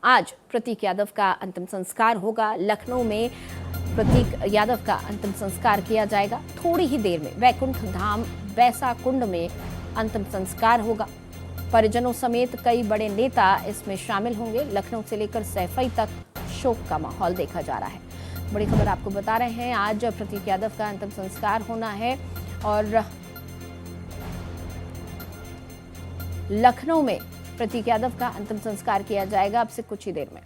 आज प्रतीक यादव का अंतिम संस्कार होगा। लखनऊ में प्रतीक यादव का अंतिम संस्कार किया जाएगा। थोड़ी ही देर में वैकुंठ धाम बैसा कुंड में अंतिम संस्कार होगा। परिजनों समेत कई बड़े नेता इसमें शामिल होंगे। लखनऊ से लेकर सैफई तक शोक का माहौल देखा जा रहा है। बड़ी खबर आपको बता रहे हैं, आज प्रतीक यादव का अंतिम संस्कार होना है और लखनऊ में प्रतीक यादव का अंतिम संस्कार किया जाएगा अब से कुछ ही देर में।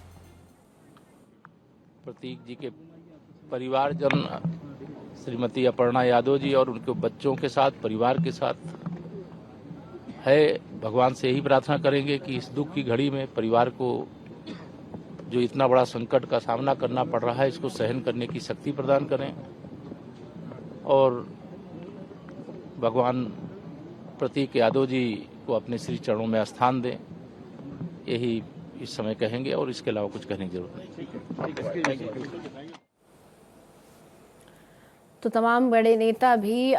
प्रतीक जी के परिवारजन श्रीमती अपर्णा यादव जी और उनके बच्चों के साथ, परिवार के साथ है। भगवान से यही प्रार्थना करेंगे कि इस दुख की घड़ी में परिवार को जो इतना बड़ा संकट का सामना करना पड़ रहा है, इसको सहन करने की शक्ति प्रदान करें और भगवान प्रतीक यादव जी को अपने श्री चरणों में स्थान दें। यही इस समय कहेंगे और इसके अलावा कुछ कहने की जरूरत नहीं। तो तमाम बड़े नेता भी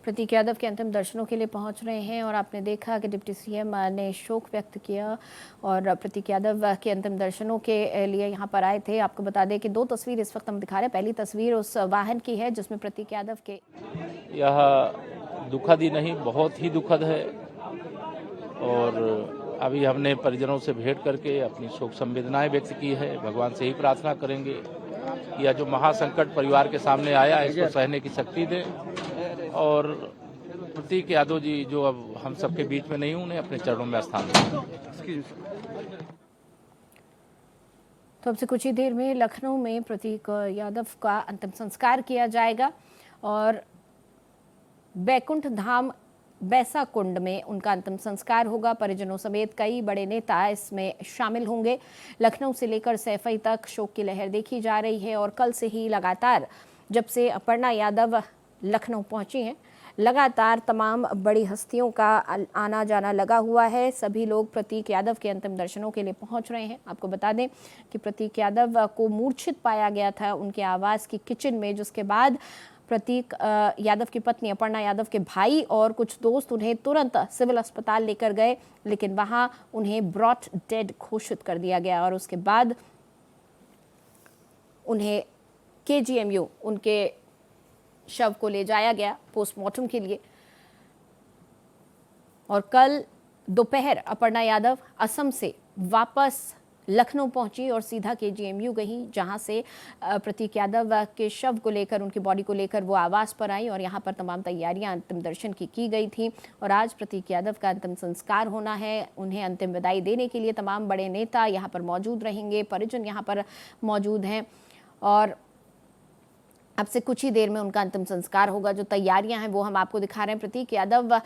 प्रतीक यादव के अंतिम दर्शनों के लिए पहुंच रहे हैं और आपने देखा कि डिप्टी सीएम ने शोक व्यक्त किया और प्रतीक यादव के अंतिम दर्शनों के लिए यहां पर आए थे। आपको बता दें कि दो तस्वीर इस वक्त हम दिखा रहे हैं। पहली तस्वीर उस वाहन की है जिसमें प्रतीक यादव के, यह दुखद ही नहीं बहुत ही दुखद है और अभी हमने परिजनों से भेंट करके अपनी शोक संवेदनाएं व्यक्त की है। भगवान से ही प्रार्थना करेंगे कि यह जो महासंकट परिवार के सामने आया है, इसको सहने की शक्ति दें और प्रतीक यादव जी जो अब हम सबके बीच में नहीं, उन्हें अपने चरणों में स्थान दें। तो अब से कुछ ही देर में लखनऊ में प्रतीक यादव का अंतिम संस्कार किया जाएगा और वैकुंठ धाम बैसा कुंड में उनका अंतिम संस्कार होगा। परिजनों समेत कई बड़े नेता इसमें शामिल होंगे। लखनऊ से लेकर सैफई तक शोक की लहर देखी जा रही है और कल से ही लगातार, जब से अपर्णा यादव लखनऊ पहुंची हैं, लगातार तमाम बड़ी हस्तियों का आना जाना लगा हुआ है। सभी लोग प्रतीक यादव के अंतिम दर्शनों के लिए पहुंच रहे हैं। आपको बता दें कि प्रतीक यादव को मूर्छित पाया गया था उनके आवास की किचन में, जिसके बाद प्रतीक यादव की पत्नी अपर्णा यादव के भाई और कुछ दोस्त उन्हें तुरंत सिविल अस्पताल लेकर गए, लेकिन वहां उन्हें ब्रॉट डेड घोषित कर दिया गया और उसके बाद उन्हें KGMU उनके शव को ले जाया गया पोस्टमार्टम के लिए। और कल दोपहर अपर्णा यादव असम से वापस लखनऊ पहुंची और सीधा KGMU गई, जहां से प्रतीक यादव के शव को लेकर, उनकी बॉडी को लेकर वो आवास पर आई और यहां पर तमाम तैयारियां अंतिम दर्शन की गई थी। और आज प्रतीक यादव का अंतिम संस्कार होना है। उन्हें अंतिम विदाई देने के लिए तमाम बड़े नेता यहां पर मौजूद रहेंगे, परिजन यहां पर मौजूद हैं और अब से कुछ ही देर में उनका अंतिम संस्कार होगा। जो तैयारियां हैं वो हम आपको दिखा रहे हैं। प्रतीक यादव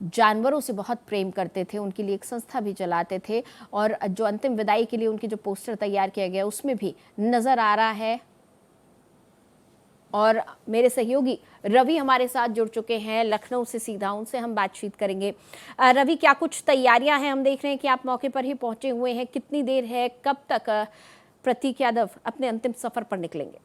जानवरों से बहुत प्रेम करते थे, उनके लिए एक संस्था भी चलाते थे और जो अंतिम विदाई के लिए उनकी जो पोस्टर तैयार किया गया उसमें भी नजर आ रहा है। और मेरे सहयोगी रवि हमारे साथ जुड़ चुके हैं लखनऊ से, सीधा उनसे हम बातचीत करेंगे। रवि, क्या कुछ तैयारियां हैं? हम देख रहे हैं कि आप मौके पर ही पहुंचे हुए हैं। कितनी देर है, कब तक प्रतीक यादव अपने अंतिम सफर पर निकलेंगे?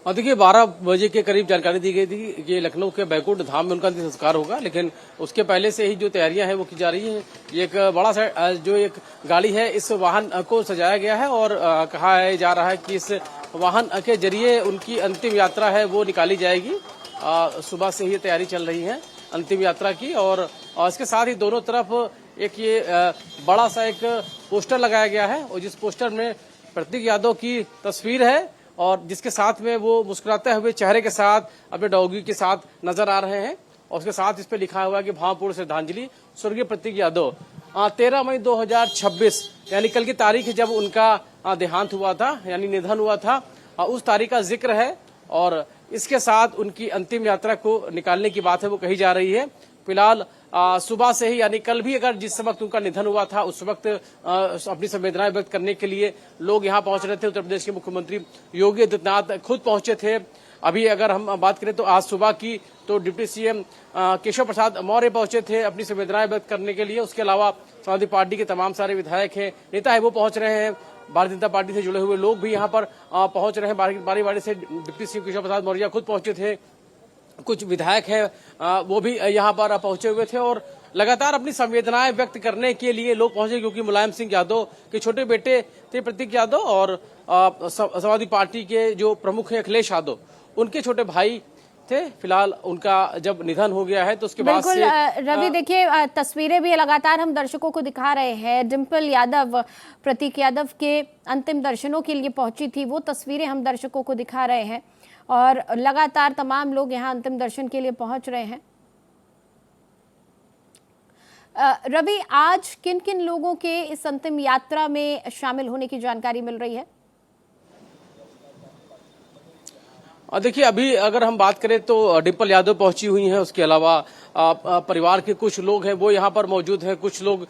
और देखिए 12 बजे के करीब जानकारी दी गई थी कि लखनऊ के बैकुंठ धाम में उनका अंतिम संस्कार होगा, लेकिन उसके पहले से ही जो तैयारियां हैं वो की जा रही हैं। एक बड़ा सा जो एक गाड़ी है, इस वाहन को सजाया गया है और कहा जा रहा है कि इस वाहन के जरिए उनकी अंतिम यात्रा है वो निकाली जाएगी। सुबह से ही तैयारी चल रही है अंतिम यात्रा की और इसके साथ ही दोनों तरफ एक ये बड़ा सा एक पोस्टर लगाया गया है और जिस पोस्टर में प्रतीक यादव की तस्वीर है और जिसके साथ में वो मुस्कुराते हुए चेहरे के साथ अपने डॉगी के साथ नजर आ रहे हैं और उसके साथ इस पे लिखा हुआ है कि भावपूर्ण श्रद्धांजलि स्वर्गीय प्रतीक यादव। 13 मई 2026 यानी कल की तारीख जब उनका देहांत हुआ था, यानी निधन हुआ था, उस तारीख का जिक्र है और इसके साथ उनकी अंतिम यात्रा को निकालने की बात है वो कही जा रही है। फिलहाल सुबह से ही, यानी कल भी अगर जिस वक्त उनका निधन हुआ था उस वक्त अपनी संवेदनाएं व्यक्त करने के लिए लोग यहां पहुंच रहे थे। उत्तर प्रदेश के मुख्यमंत्री योगी आदित्यनाथ खुद पहुंचे थे। अभी अगर हम बात करें तो आज सुबह की, तो डिप्टी सीएम केशव प्रसाद मौर्य पहुंचे थे अपनी संवेदनाएं व्यक्त करने के लिए। उसके अलावा समाजवादी पार्टी के तमाम सारे विधायक हैं, नेता है, वो पहुंच रहे हैं। भारतीय जनता पार्टी से जुड़े हुए लोग भी यहाँ पर पहुंच रहे हैं। बारी बारी से डिप्टी सीएम केशव प्रसाद मौर्य खुद पहुंचे थे, कुछ विधायक हैं वो भी यहाँ पर पहुंचे हुए थे और लगातार अपनी संवेदनाएं व्यक्त करने के लिए लोग पहुंचे, क्योंकि मुलायम सिंह यादव के छोटे बेटे थे प्रतीक यादव और समाजवादी पार्टी के जो प्रमुख हैं अखिलेश यादव, उनके छोटे भाई थे। फिलहाल उनका जब निधन हो गया है तो उसके बाद से रवि देखिए, तस्वीरें भी लगातार हम दर्शकों को दिखा रहे हैं। डिम्पल यादव प्रतीक यादव के अंतिम दर्शनों के लिए पहुंची थी, वो तस्वीरें हम दर्शकों को दिखा रहे हैं और लगातार तमाम लोग यहाँ अंतिम दर्शन के लिए पहुंच रहे हैं। रवि, आज किन किन लोगों के इस अंतिम यात्रा में शामिल होने की जानकारी मिल रही है? देखिए, अभी अगर हम बात करें तो डिम्पल यादव पहुंची हुई हैं। उसके अलावा परिवार के कुछ लोग हैं वो यहाँ पर मौजूद हैं। कुछ लोग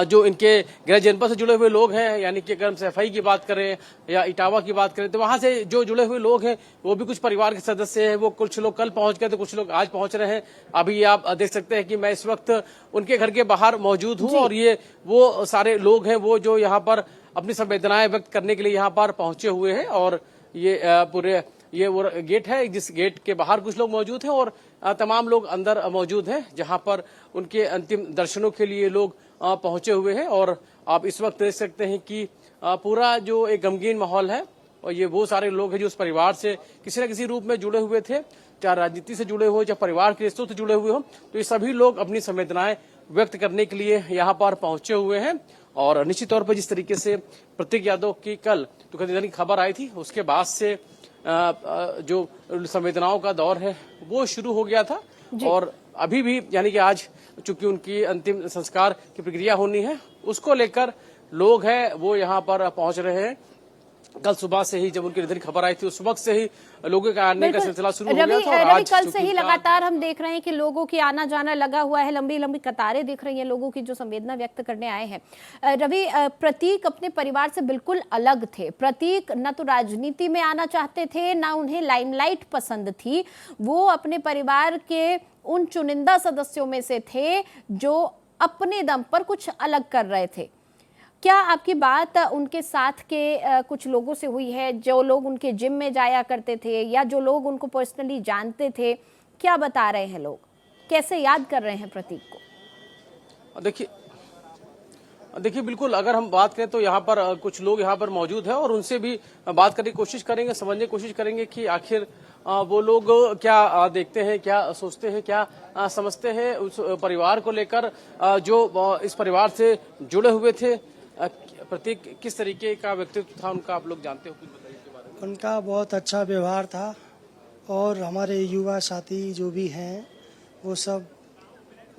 जो इनके गृह जनपद से जुड़े हुए लोग हैं, यानी कि अगर हम सफाई की बात करें या इटावा की बात करें तो वहां से जो जुड़े हुए लोग हैं वो भी कुछ परिवार के सदस्य हैं। वो कुछ लोग कल पहुंच गए तो कुछ लोग आज पहुंच रहे हैं। अभी आप देख सकते हैं कि मैं इस वक्त उनके घर के बाहर मौजूद हूँ और ये वो सारे लोग हैं वो जो यहाँ पर अपनी संवेदनाएं व्यक्त करने के लिए यहाँ पर पहुंचे हुए हैं। और ये पूरे ये वो गेट है जिस गेट के बाहर कुछ लोग मौजूद हैं और तमाम लोग अंदर मौजूद हैं, जहां पर उनके अंतिम दर्शनों के लिए लोग पहुंचे हुए हैं। और आप इस वक्त देख सकते हैं कि पूरा जो एक गमगीन माहौल है और ये वो सारे लोग हैं जो उस परिवार से किसी न किसी रूप में जुड़े हुए थे, चाहे राजनीति से जुड़े हुए, चाहे परिवार के रिश्तों से जुड़े हुए हों। तो ये सभी लोग अपनी संवेदनाएं व्यक्त करने के लिए यहाँ पर पहुंचे हुए हैं। और निश्चित तौर पर जिस तरीके से प्रतीक यादव की कल दुखद निधन की खबर आई थी, उसके बाद से जो संवेदनाओं का दौर है वो शुरू हो गया था। और अभी भी यानी कि आज चूंकि उनकी अंतिम संस्कार की प्रक्रिया होनी है, उसको लेकर लोग हैं वो यहाँ पर पहुंच रहे हैं। कल सुबह से ही जब उनके निधन की खबर आई थी उस वक्त से ही लोगों का आने का सिलसिला शुरू हो गया था। और आज कल से ही लगातार हम देख रहे हैं कि लोगों की आना जाना लगा हुआ है, लंबी लंबी कतारें दिख रही हैं लोगों की जो संवेदना व्यक्त करने आए हैं। रवि, प्रतीक अपने परिवार से बिल्कुल अलग थे। प्रतीक न तो राजनीति में आना चाहते थे, ना उन्हें लाइमलाइट पसंद थी। वो अपने परिवार के उन चुनिंदा सदस्यों में से थे जो अपने दम पर कुछ अलग कर रहे थे। क्या आपकी बात उनके साथ के कुछ लोगों से हुई है, जो लोग उनके जिम में जाया करते थे या जो लोग उनको पर्सनली जानते थे? क्या बता रहे हैं लोग, कैसे याद कर रहे हैं प्रतीक को? देखिए बिल्कुल, अगर हम बात करें तो यहाँ पर कुछ लोग यहाँ पर मौजूद हैं और उनसे भी बात करने की कोशिश करेंगे, समझने की कोशिश करेंगे कि आखिर वो लोग क्या देखते हैं, क्या सोचते हैं, क्या समझते हैं उस परिवार को लेकर जो इस परिवार से जुड़े हुए थे। प्रतीक किस तरीके का व्यक्तित्व था उनका, आप लोग जानते हो, कुछ बताइए इसके बारे में। उनका बहुत अच्छा व्यवहार था और हमारे युवा साथी जो भी हैं वो सब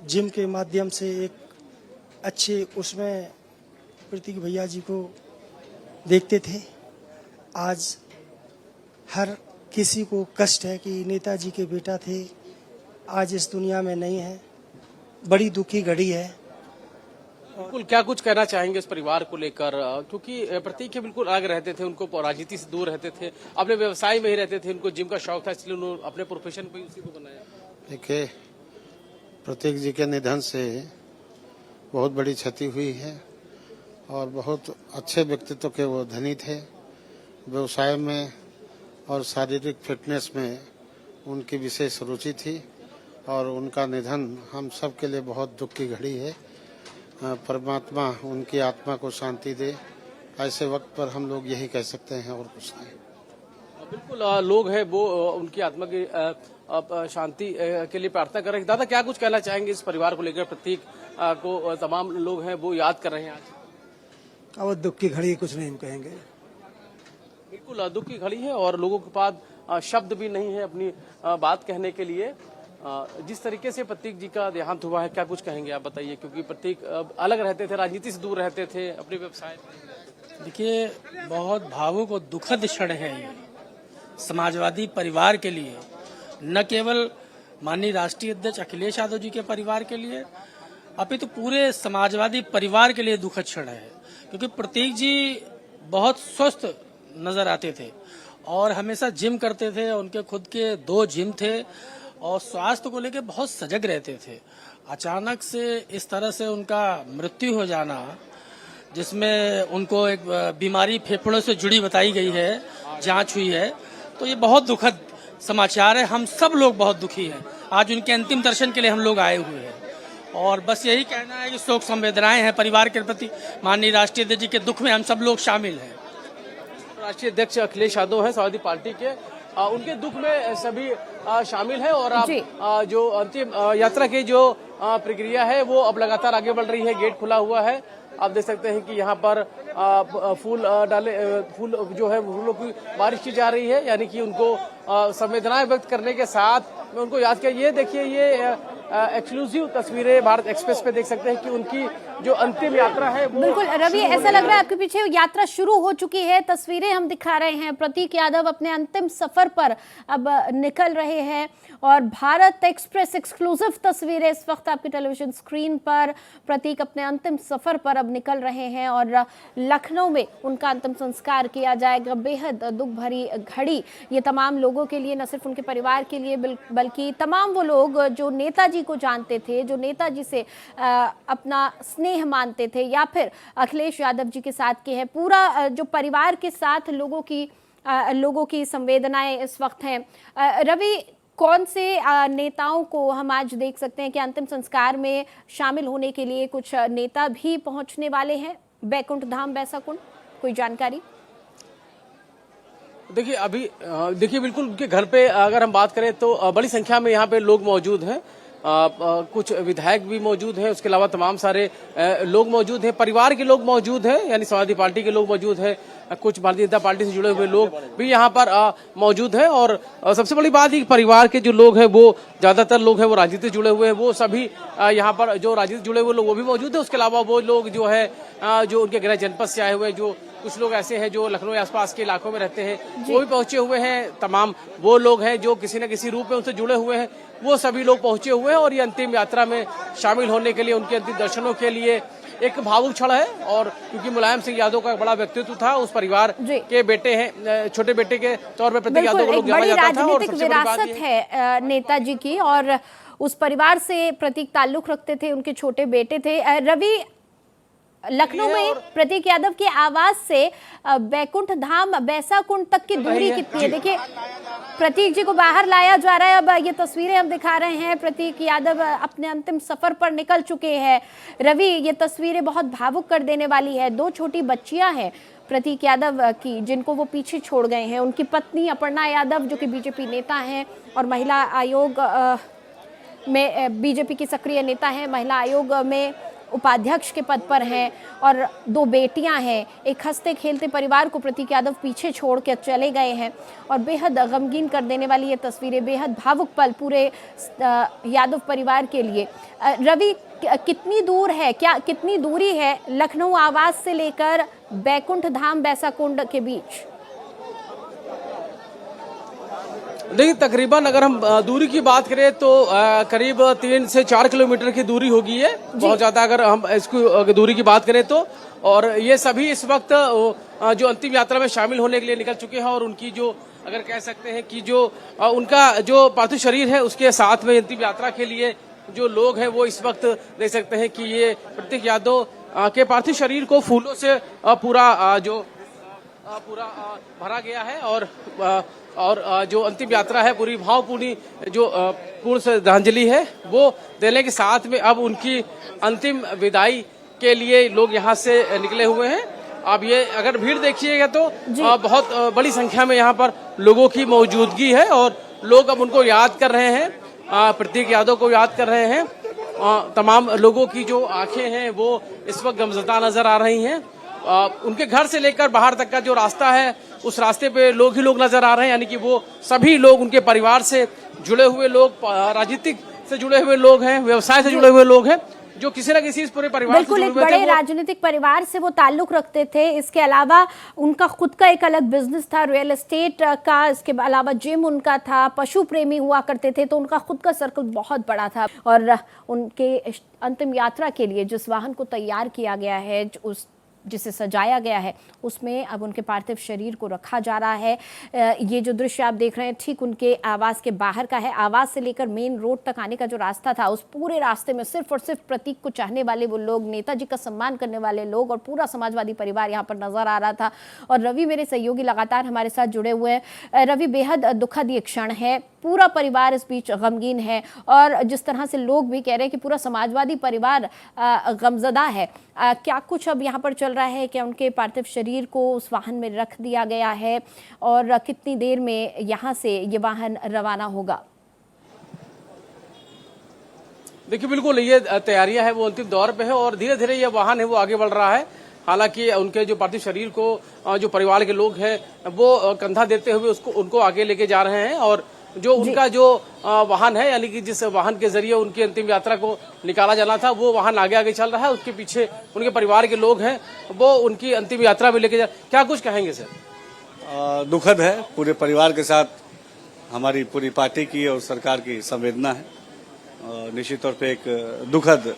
जिम के माध्यम से एक अच्छे उसमें प्रतीक भैया जी को देखते थे। आज हर किसी को कष्ट है कि नेताजी के बेटा थे, आज इस दुनिया में नहीं है। बड़ी दुखी घड़ी है। बिल्कुल, क्या कुछ कहना चाहेंगे इस परिवार को लेकर, क्योंकि प्रतीक बिल्कुल अलग रहते थे, उनको राजनीति से दूर रहते थे, अपने व्यवसाय में ही रहते थे, उनको जिम का शौक था, इसलिए उन्होंने अपने प्रोफेशन पे उसी को बनाया। देखिए, प्रतीक जी के निधन से बहुत बड़ी क्षति हुई है और बहुत अच्छे व्यक्तित्व के वो धनी थे। व्यवसाय में और शारीरिक फिटनेस में उनकी विशेष रुचि थी और उनका निधन हम सब के लिए बहुत दुख की घड़ी है। परमात्मा उनकी आत्मा को शांति दे, ऐसे वक्त पर हम लोग यही कह सकते हैं और कुछ नहीं। बिल्कुल, लोग हैं वो उनकी आत्मा की शांति के लिए प्रार्थना कर रहे हैं। दादा, क्या कुछ कहना चाहेंगे इस परिवार को लेकर? प्रतीक को तमाम लोग हैं वो याद कर रहे हैं आज। अब दुख की घड़ी, कुछ नहीं हम कहेंगे। बिल्कुल, दुख की घड़ी है और लोगों के पास शब्द भी नहीं है अपनी बात कहने के लिए। जिस तरीके से प्रतीक जी का देहांत हुआ है, क्या कुछ कहेंगे आप बताइए, क्योंकि प्रतीक अलग रहते थे, राजनीति से दूर रहते थे, अपने व्यवसाय। देखिए, बहुत भावुक और दुखद क्षण है ये समाजवादी परिवार के लिए, न केवल माननीय राष्ट्रीय अध्यक्ष अखिलेश यादव जी के परिवार के लिए, अपितु पूरे समाजवादी परिवार के लिए दुखद क्षण है। क्योंकि प्रतीक जी बहुत स्वस्थ नजर आते थे और हमेशा जिम करते थे। उनके खुद के 2 जिम थे और स्वास्थ्य को लेकर बहुत सजग रहते थे। अचानक से इस तरह से उनका मृत्यु हो जाना, जिसमें उनको एक बीमारी फेफड़ों से जुड़ी बताई गई है, जांच हुई है, तो ये बहुत दुखद समाचार है। हम सब लोग बहुत दुखी हैं। आज उनके अंतिम दर्शन के लिए हम लोग आए हुए हैं और बस यही कहना है कि शोक संवेदनाएं हैं परिवार के प्रति। माननीय राष्ट्रीय अध्यक्ष जी के दुख में हम सब लोग शामिल हैं। राष्ट्रीय अध्यक्ष अखिलेश यादव हैं समाजवादी पार्टी के, उनके दुख में सभी शामिल हैं। और जी। जो अंतिम यात्रा की जो प्रक्रिया है वो अब लगातार आगे बढ़ रही है। गेट खुला हुआ है, आप देख सकते हैं कि यहाँ पर फूल जो है फूलों की बारिश की जा रही है, यानी कि उनको संवेदनाएं व्यक्त करने के साथ में उनको याद किया। ये देखिए, ये एक्सक्लूसिव तस्वीरें भारत एक्सप्रेस पे देख सकते हैं कि उनकी जो अंतिम यात्रा है वो बिल्कुल रवि, ऐसा लग रहा है आपके पीछे यात्रा शुरू हो चुकी है। तस्वीरें हम दिखा रहे हैं, प्रतीक यादव अपने अंतिम सफर पर अब निकल रहे हैं और भारत एक्सप्रेस एक्सक्लूसिव तस्वीरें इस वक्त आपके टेलीविजन स्क्रीन पर। प्रतीक अपने अंतिम सफर पर अब निकल रहे हैं और लखनऊ में उनका अंतिम संस्कार किया जाएगा। बेहद दुख भरी घड़ी ये तमाम लोगों के लिए, न सिर्फ उनके परिवार के लिए बल्कि तमाम वो लोग जो नेताजी को जानते थे, जो नेताजी से अपना स्नेह मानते थे या फिर अखिलेश यादव जी के साथ के हैं। पूरा जो परिवार के साथ लोगों की संवेदनाएं इस वक्त हैं। रवि, कौन से नेताओं को हम आज देख सकते हैं कि अंतिम संस्कार में शामिल होने के लिए कुछ नेता भी पहुंचने वाले हैं बैकुंठ धाम बैसा कुंड, कोई जानकारी? देखिए बिल्कुल उनके घर पे अगर हम बात करें तो बड़ी संख्या में यहाँ पे लोग मौजूद हैं। कुछ विधायक भी मौजूद हैं, उसके अलावा तमाम सारे लोग मौजूद हैं, परिवार के लोग मौजूद हैं, यानी समाजवादी पार्टी के लोग मौजूद हैं, कुछ भारतीय जनता पार्टी से जुड़े हुए लोग भी यहाँ पर मौजूद हैं। और सबसे बड़ी बात है परिवार के जो लोग हैं वो ज्यादातर लोग हैं वो राजनीति से जुड़े हुए हैं, वो सभी यहाँ पर जो राजनीति से जुड़े हुए लोग वो भी मौजूद है। उसके अलावा वो लोग जो है जो उनके गृह जनपद से आए हुए, जो कुछ लोग ऐसे हैं जो लखनऊ आसपास के इलाकों में रहते हैं, वो भी पहुंचे हुए हैं। तमाम वो लोग हैं जो किसी न किसी रूप में उनसे जुड़े हुए हैं, वो सभी लोग पहुंचे हुए हैं और ये अंतिम यात्रा में शामिल होने के लिए, उनके अंतिम दर्शनों के लिए एक भावुक क्षण है। और क्योंकि मुलायम सिंह यादव का एक बड़ा व्यक्तित्व था, उस परिवार के बेटे हैं, छोटे बेटे के तौर पर प्रतीक यादव को लोग जाना जाता था। और सबसे बड़ी बात है नेताजी की, और उस परिवार से प्रतीक ताल्लुक रखते थे, उनके छोटे बेटे थे। रवि, लखनऊ में प्रतीक यादव के आवास से बैकुंठ धाम बैसा कुंड तक की दूरी कितनी है? देखिए, प्रतीक जी को बाहर लाया जा रहा है। अब ये तस्वीरें हम दिखा रहे हैं, प्रतीक यादव अपने अंतिम सफर पर निकल चुके हैं। रवि, ये तस्वीरें बहुत भावुक कर देने वाली है। 2 छोटी बच्चियां हैं प्रतीक यादव की, जिनको वो पीछे छोड़ गए हैं। उनकी पत्नी अपर्णा यादव जो कि बीजेपी नेता हैं और महिला आयोग में बीजेपी की सक्रिय नेता हैं, महिला आयोग में उपाध्यक्ष के पद पर हैं, और 2 बेटियां हैं। एक हंसते खेलते परिवार को प्रतीक यादव पीछे छोड़ के चले गए हैं और बेहद गमगीन कर देने वाली ये तस्वीरें, बेहद भावुक पल पूरे यादव परिवार के लिए। रवि, कितनी दूर है, कितनी दूरी है लखनऊ आवास से लेकर बैकुंठ धाम बैसा कुंड के बीच? देखिए, तकरीबन अगर हम दूरी की बात करें तो करीब 3 से 4 किलोमीटर की दूरी होगी है, बहुत ज्यादा अगर हम इसकी दूरी की बात करें तो। और ये सभी इस वक्त जो अंतिम यात्रा में शामिल होने के लिए निकल चुके हैं और उनकी जो अगर कह सकते हैं कि जो उनका जो पार्थिव शरीर है उसके साथ में अंतिम यात्रा के लिए जो लोग हैं वो इस वक्त देख सकते हैं कि ये प्रतीक यादव के पार्थिव शरीर को फूलों से पूरा भरा गया है। और जो अंतिम यात्रा है पूरी भावपूर्ण जो पूर्ण श्रद्धांजलि है वो देने के साथ में अब उनकी अंतिम विदाई के लिए लोग यहाँ से निकले हुए हैं। अब ये अगर भीड़ देखिएगा तो बहुत बड़ी संख्या में यहाँ पर लोगों की मौजूदगी है और लोग अब उनको याद कर रहे हैं, प्रतीक यादव को याद कर रहे हैं। तमाम लोगों की जो आंखें हैं वो इस वक्त गमज़दा नजर आ रही हैं। उनके घर से लेकर बाहर तक का जो रास्ता है उस रास्ते पे लोग ही लोग नजर आ रहे हैं, यानी कि वो सभी लोग उनके परिवार से जुड़े हुए लोग, राजनीतिक से जुड़े हुए लोग हैं, व्यवसाय से जुड़े हुए लोग हैं, जो किसी न किसी इस पूरे परिवार से जुड़े हुए थे। बिल्कुल, एक बड़े राजनीतिक परिवार से वो ताल्लुक रखते थे। इसके अलावा उनका खुद का एक अलग बिजनेस था, रियल एस्टेट का। इसके अलावा जिम उनका था, पशु प्रेमी हुआ करते थे, तो उनका खुद का सर्कल बहुत बड़ा था। और उनके अंतिम यात्रा के लिए जिस वाहन को तैयार किया गया है, उस जिसे सजाया गया है उसमें अब उनके पार्थिव शरीर को रखा जा रहा है। ये जो दृश्य आप देख रहे हैं ठीक उनके आवास के बाहर का है। आवास से लेकर मेन रोड तक आने का जो रास्ता था, उस पूरे रास्ते में सिर्फ और सिर्फ प्रतीक को चाहने वाले वो लोग, नेताजी का सम्मान करने वाले लोग और पूरा समाजवादी परिवार यहाँ पर नजर आ रहा था। और रवि मेरे सहयोगी लगातार हमारे साथ जुड़े हुए हैं। रवि, बेहद दुखद ये क्षण है, पूरा परिवार इस बीच गमगीन है और जिस तरह से लोग भी कह रहे हैं कि पूरा समाजवादी परिवार गमजदा है। क्या कुछ अब यहाँ पर चल रहा है? क्या उनके पार्थिव शरीर को उस वाहन में रख दिया गया है और कितनी देर में यहाँ से ये वाहन रवाना होगा? देखिए, बिल्कुल ये तैयारियां है वो अंतिम दौर पे है और धीरे धीरे ये वाहन है वो आगे बढ़ रहा है। हालांकि उनके जो पार्थिव शरीर को जो परिवार के लोग हैं वो कंधा देते हुए उनको आगे लेके जा रहे हैं और जो उनका जो वाहन है, यानी कि जिस वाहन के जरिए उनकी अंतिम यात्रा को निकाला जाना था, वो वाहन आगे आगे चल रहा है। उसके पीछे उनके परिवार के लोग हैं, वो उनकी अंतिम यात्रा में लेके क्या कुछ कहेंगे सर? दुखद है, पूरे परिवार के साथ हमारी पूरी पार्टी की और सरकार की संवेदना है। निश्चित तौर पे एक दुखद,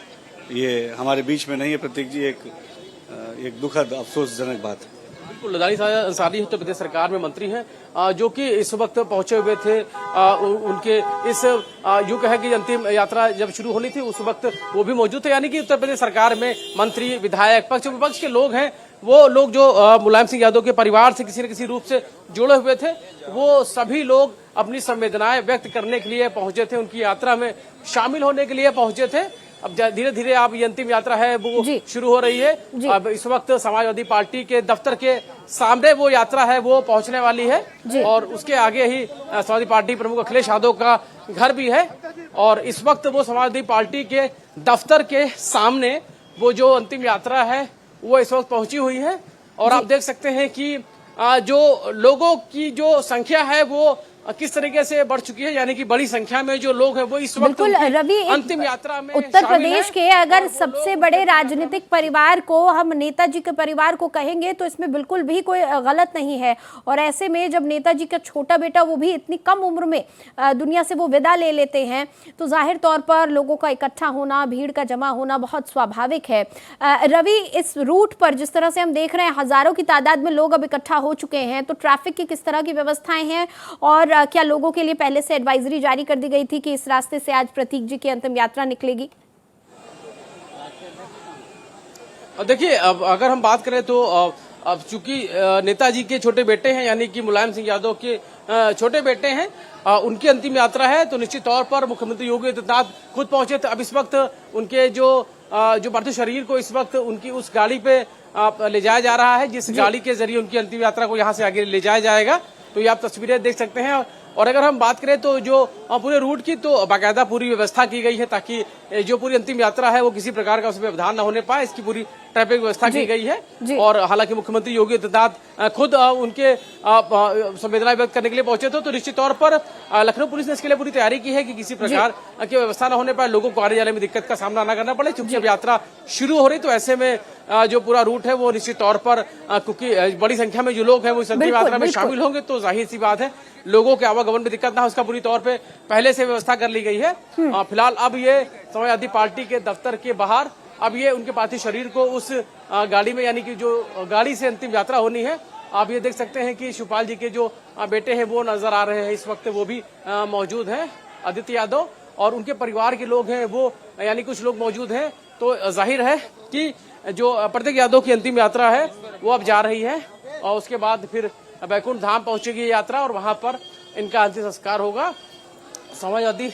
ये हमारे बीच में नहीं है प्रतीक जी, एक दुखद अफसोसजनक बात है। बिल्कुल, लदानी अंसारी उत्तर प्रदेश सरकार में मंत्री हैं, जो कि इस वक्त पहुंचे हुए थे। उनके इस यूं कहे कि अंतिम यात्रा जब शुरू होनी थी उस वक्त वो भी मौजूद थे। यानी कि उत्तर प्रदेश सरकार में मंत्री, विधायक, पक्ष विपक्ष के लोग हैं, वो लोग जो मुलायम सिंह यादव के परिवार से किसी न किसी रूप से जुड़े हुए थे, वो सभी लोग अपनी संवेदनाएं व्यक्त करने के लिए पहुंचे थे, उनकी यात्रा में शामिल होने के लिए पहुंचे थे। अब धीरे धीरे आप ये अंतिम यात्रा है वो शुरू हो रही है। अब इस वक्त समाजवादी पार्टी के दफ्तर के सामने वो यात्रा है वो पहुंचने वाली है और उसके आगे ही समाजवादी पार्टी प्रमुख अखिलेश यादव का घर भी है और इस वक्त वो समाजवादी पार्टी के दफ्तर के सामने वो जो अंतिम यात्रा है वो इस वक्त पहुंची हुई है। और आप देख सकते हैं कि जो लोगों की जो संख्या है वो किस तरीके से बढ़ चुकी है, यानी कि बड़ी संख्या में जो लोग हैं वो इस वक्त रवि, अंतिम यात्रा में उत्तर प्रदेश के अगर सबसे बड़े राजनीतिक परिवार को हम नेताजी के परिवार को कहेंगे तो इसमें बिल्कुल भी कोई गलत नहीं है। और ऐसे में जब नेताजी का छोटा बेटा वो भी इतनी कम उम्र में दुनिया से वो विदा ले लेते हैं तो जाहिर तौर पर लोगों का इकट्ठा होना, भीड़ का जमा होना बहुत स्वाभाविक है। रवि, इस रूट पर जिस तरह से हम देख रहे हैं हजारों की तादाद में लोग अब इकट्ठा हो चुके हैं, तो ट्रैफिक की किस तरह की व्यवस्थाएं हैं और क्या लोगों के लिए पहले से एडवाइजरी जारी कर दी गई थी कि इस रास्ते से आज प्रतीक जी की अंतिम यात्रा निकलेगी? देखिए, अब अगर हम बात करें तो अब चूंकि नेताजी के छोटे बेटे हैं, यानी कि मुलायम सिंह यादव के छोटे बेटे हैं, उनकी अंतिम यात्रा है, तो निश्चित तौर पर मुख्यमंत्री योगी आदित्यनाथ खुद पहुंचे थे। अब इस वक्त उनके जो पार्थिव शरीर को इस वक्त उनकी उस गाड़ी पे ले जाया जा रहा है, जिस गाड़ी के जरिए उनकी अंतिम यात्रा को यहाँ से आगे ले जाया जाएगा। तो ये आप तस्वीरें देख सकते हैं। और अगर हम बात करें तो जो पूरे रूट की तो बाकायदा पूरी व्यवस्था की गई है ताकि जो पूरी अंतिम यात्रा है वो किसी प्रकार का उसमें व्यवधान न होने पाए, इसकी पूरी ट्रैफिक व्यवस्था की गई है। और हालांकि मुख्यमंत्री योगी आदित्यनाथ खुद उनके संवेदनाएं व्यक्त करने के लिए पहुंचे थे, तो निश्चित तौर पर लखनऊ पुलिस ने इसके लिए पूरी तैयारी की है कि किसी प्रकार की व्यवस्था न होने पाए, लोगों को आने जाने में दिक्कत का सामना न करना पड़े। क्योंकि अब यात्रा शुरू हो रही तो ऐसे में जो पूरा रूट है वो निश्चित तौर पर क्योंकि बड़ी संख्या में जो लोग हैं वो इस अंतिम यात्रा में शामिल होंगे, तो जाहिर सी बात है लोगों के आवागमन में दिक्कत ना हो, उसका पूरी तौर पे पहले से व्यवस्था कर ली गई है। फिलहाल अब ये समाजवादी पार्टी के दफ्तर के बाहर अब ये उनके पार्थिव शरीर को उस गाड़ी में, यानी कि जो गाड़ी से अंतिम यात्रा होनी है, आप ये देख सकते हैं कि शिवपाल जी के जो बेटे हैं वो नजर आ रहे हैं इस वक्त, वो भी मौजूद हैं, आदित्य यादव, और उनके परिवार के लोग हैं वो, यानी कुछ लोग मौजूद हैं। तो जाहिर है कि जो प्रतीक यादव की अंतिम यात्रा है वो अब जा रही है और उसके बाद फिर बैकुंठ धाम पहुंचेगी यात्रा और वहां पर इनका अंतिम संस्कार होगा। समाजवादी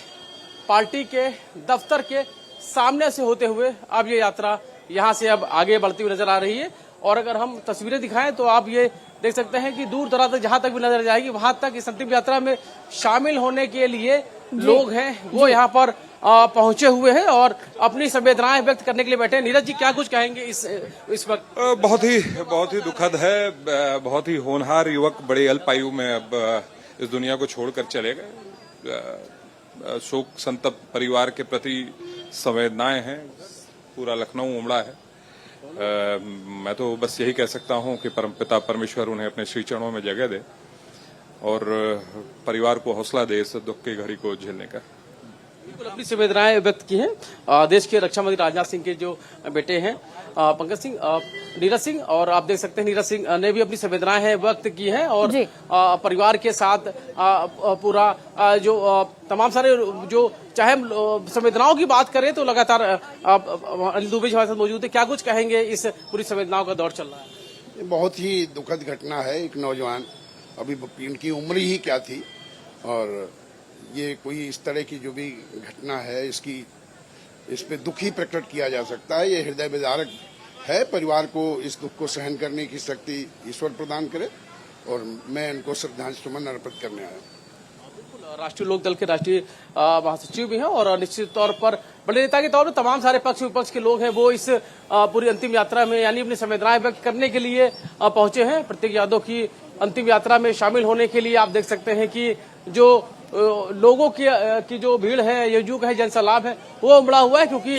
पार्टी के दफ्तर के सामने से होते हुए अब ये यात्रा यहां से अब आगे बढ़ती हुई नजर आ रही है। और अगर हम तस्वीरें दिखाएं तो आप ये देख सकते हैं कि दूर दराज तक जहां तक भी नजर जाएगी वहां तक इस अंतिम यात्रा में शामिल होने के लिए लोग हैं वो यहाँ पर पहुंचे हुए हैं और अपनी संवेदनाएं व्यक्त करने के लिए बैठे हैं। नीरज जी, क्या कुछ कहेंगे इस वक्त? बहुत ही दुखद है। बहुत ही होनहार युवक बड़े अल्प आयु में अब इस दुनिया को छोड़कर चले गए। शोक संतप्त परिवार के प्रति संवेदनाएं हैं, पूरा लखनऊ उमड़ा है। मैं तो बस यही कह सकता हूं कि परमपिता परमेश्वर उन्हें अपने श्री चरणों में जगह दे और परिवार को हौसला दे इस दुख की घड़ी को झेलने का। बिल्कुल अपनी संवेदनाएं व्यक्त की हैं। देश के रक्षा मंत्री राजनाथ सिंह के जो बेटे हैं पंकज सिंह, नीरज सिंह, और आप देख सकते हैं नीरज सिंह ने भी अपनी संवेदनाएं हैं व्यक्त की हैं और जी। परिवार के साथ पूरा जो तमाम सारे जो चाहे संवेदनाओं की बात करें तो लगातार अनिल दुबे जी हमारे साथ मौजूद है। क्या कुछ कहेंगे, इस पूरी संवेदनाओं का दौर चल रहा है? बहुत ही दुखद घटना है। एक नौजवान, अभी इनकी उम्र ही क्या थी, और ये कोई इस तरह की जो भी घटना है इस पे दुख ही प्रकट किया जा सकता है। ये हृदय विदारक है। परिवार को इस दुख को सहन करने की शक्ति ईश्वर प्रदान करे, और मैं इनको श्रद्धांजलि सुमन अर्पित करने आया। राष्ट्रीय लोक दल के राष्ट्रीय महासचिव भी हैं और निश्चित तौर पर बड़े नेता के तौर पर तमाम सारे पक्ष विपक्ष के लोग हैं वो इस पूरी अंतिम यात्रा में यानी अपनी संवेदनाएं व्यक्त करने के लिए पहुंचे हैं। प्रतीक यादव की अंतिम यात्रा में शामिल होने के लिए आप देख सकते हैं कि जो लोगों की जो भीड़ है, ये जो है जनसैलाब है, वो उमड़ा हुआ है, क्योंकि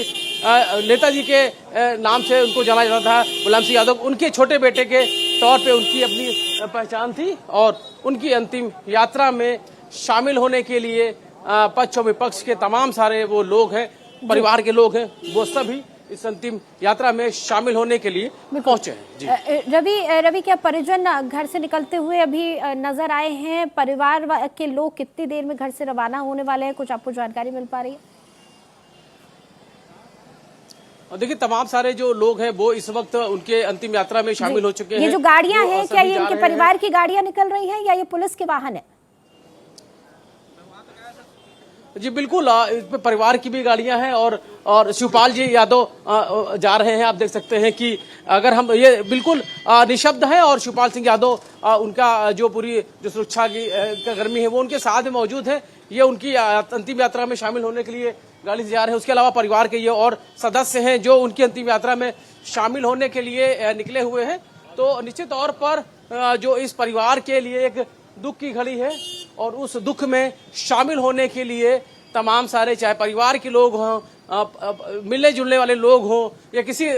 नेताजी के नाम से उनको जाना जाता था। मुलायम सिंह यादव उनके छोटे बेटे के तौर पे उनकी अपनी पहचान थी, और उनकी अंतिम यात्रा में शामिल होने के लिए पक्ष और विपक्ष के तमाम सारे वो लोग हैं, परिवार के लोग हैं, वो सभी इस अंतिम यात्रा में शामिल होने के लिए पहुंचे हैं। जी रवि, क्या परिजन घर से निकलते हुए अभी नजर आए हैं? परिवार के लोग कितनी देर में घर से रवाना होने वाले हैं? कुछ आपको जानकारी मिल पा रही है? देखिए, तमाम सारे जो लोग हैं वो इस वक्त उनके अंतिम यात्रा में शामिल हो चुके हैं। ये जो गाड़ियां हैं, क्या ये इनके परिवार की गाड़ियां निकल रही हैं या ये पुलिस के वाहन है? जी बिल्कुल, इस पे परिवार की भी गाड़ियां हैं और शिवपाल जी यादव जा रहे हैं। आप देख सकते हैं कि अगर हम ये बिल्कुल निशब्द है, और शिवपाल सिंह यादव उनका जो पूरी जो सुरक्षा की कर्मी है वो उनके साथ में मौजूद है। ये उनकी अंतिम यात्रा में शामिल होने के लिए गाड़ी से जा रहे हैं। उसके अलावा परिवार के ये और सदस्य हैं जो उनकी अंतिम यात्रा में शामिल होने के लिए निकले हुए हैं। तो निश्चित तौर पर जो इस परिवार के लिए एक दुख की घड़ी है, और उस दुख में शामिल होने के लिए तमाम सारे, चाहे परिवार के लोग हों, मिलने जुलने वाले लोग हों, या किसी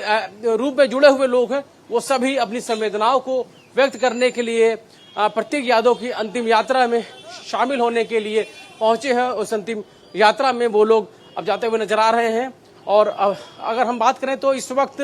रूप में जुड़े हुए लोग हैं, वो सभी अपनी संवेदनाओं को व्यक्त करने के लिए प्रतीक यादव की अंतिम यात्रा में शामिल होने के लिए पहुंचे हैं। उस अंतिम यात्रा में वो लोग अब जाते हुए नजर आ रहे हैं। और अगर हम बात करें तो इस वक्त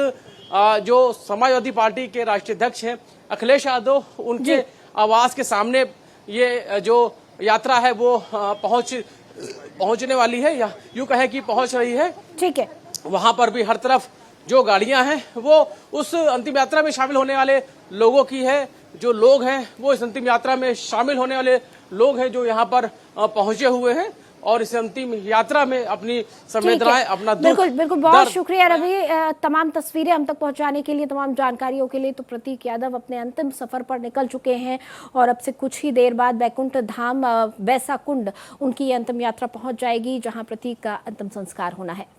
जो समाजवादी पार्टी के राष्ट्रीय अध्यक्ष हैं अखिलेश यादव, उनके आवास के सामने ये जो यात्रा है वो पहुंचने वाली है, या यूं कहें कि पहुंच रही है। ठीक है, वहां पर भी हर तरफ जो गाड़ियां हैं वो उस अंतिम यात्रा में शामिल होने वाले लोगों की है। जो लोग हैं वो इस अंतिम यात्रा में शामिल होने वाले लोग हैं जो यहाँ पर पहुंचे हुए हैं, और इस अंतिम यात्रा में अपनी संवेदनाएं, अपना दुख, बिल्कुल बहुत शुक्रिया रवि, तमाम तस्वीरें हम तक पहुंचाने के लिए, तमाम जानकारियों के लिए। तो प्रतीक यादव अपने अंतिम सफर पर निकल चुके हैं, और अब से कुछ ही देर बाद बैकुंठ धाम बैसा कुंड उनकी अंतिम यात्रा पहुंच जाएगी, जहां प्रतीक का अंतिम संस्कार होना है।